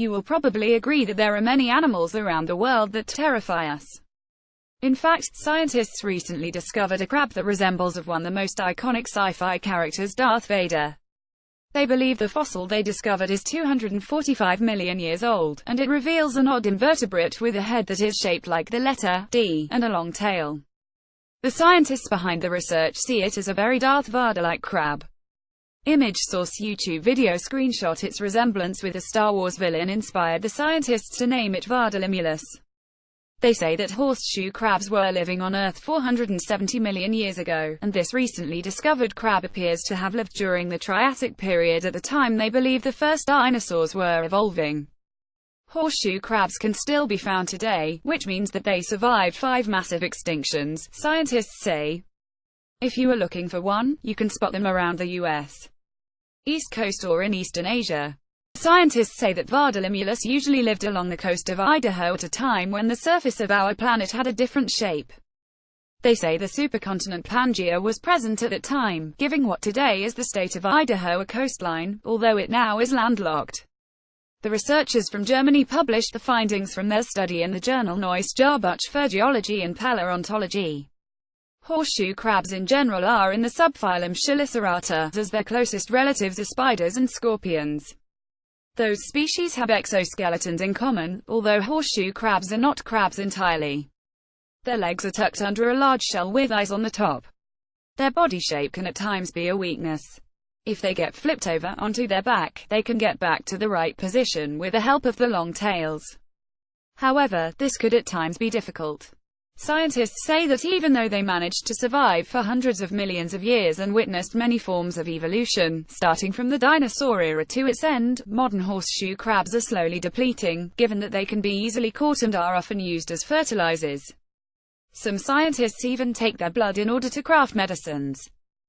You will probably agree that there are many animals around the world that terrify us. In fact, scientists recently discovered a crab that resembles of one of the most iconic sci-fi characters, Darth Vader. They believe the fossil they discovered is 245 million years old, and it reveals an odd invertebrate with a head that is shaped like the letter D, and a long tail. The scientists behind the research see it as a very Darth Vader-like crab. Image source YouTube video screenshot. Its resemblance with a Star Wars villain inspired the scientists to name it vader-limulus. They say that horseshoe crabs were living on Earth 470 million years ago, and this recently discovered crab appears to have lived during the Triassic period, at the time they believe the first dinosaurs were evolving. Horseshoe crabs can still be found today, which means that they survived 5 massive extinctions, scientists say. If you are looking for one, you can spot them around the US East Coast or in Eastern Asia. Scientists say that vader-limulus usually lived along the coast of Idaho at a time when the surface of our planet had a different shape. They say the supercontinent Pangaea was present at that time, giving what today is the state of Idaho a coastline, although it now is landlocked. The researchers from Germany published the findings from their study in the journal Neues Jahrbuch für Geologie and Paläontologie. Horseshoe crabs in general are in the subphylum Chelicerata, as their closest relatives are spiders and scorpions. Those species have exoskeletons in common, although horseshoe crabs are not crabs entirely. Their legs are tucked under a large shell with eyes on the top. Their body shape can at times be a weakness. If they get flipped over onto their back, they can get back to the right position with the help of the long tails. However, this could at times be difficult. Scientists say that even though they managed to survive for hundreds of millions of years and witnessed many forms of evolution, starting from the dinosaur era to its end, modern horseshoe crabs are slowly depleting, given that they can be easily caught and are often used as fertilizers. Some scientists even take their blood in order to craft medicines.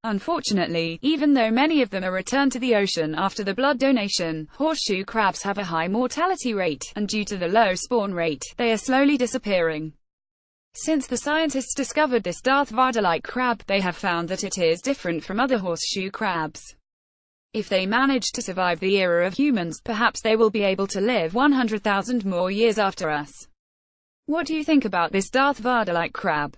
Unfortunately, even though many of them are returned to the ocean after the blood donation, horseshoe crabs have a high mortality rate, and due to the low spawn rate, they are slowly disappearing. Since the scientists discovered this Darth Vader-like crab, they have found that it is different from other horseshoe crabs. If they manage to survive the era of humans, perhaps they will be able to live 100,000 more years after us. What do you think about this Darth Vader-like crab?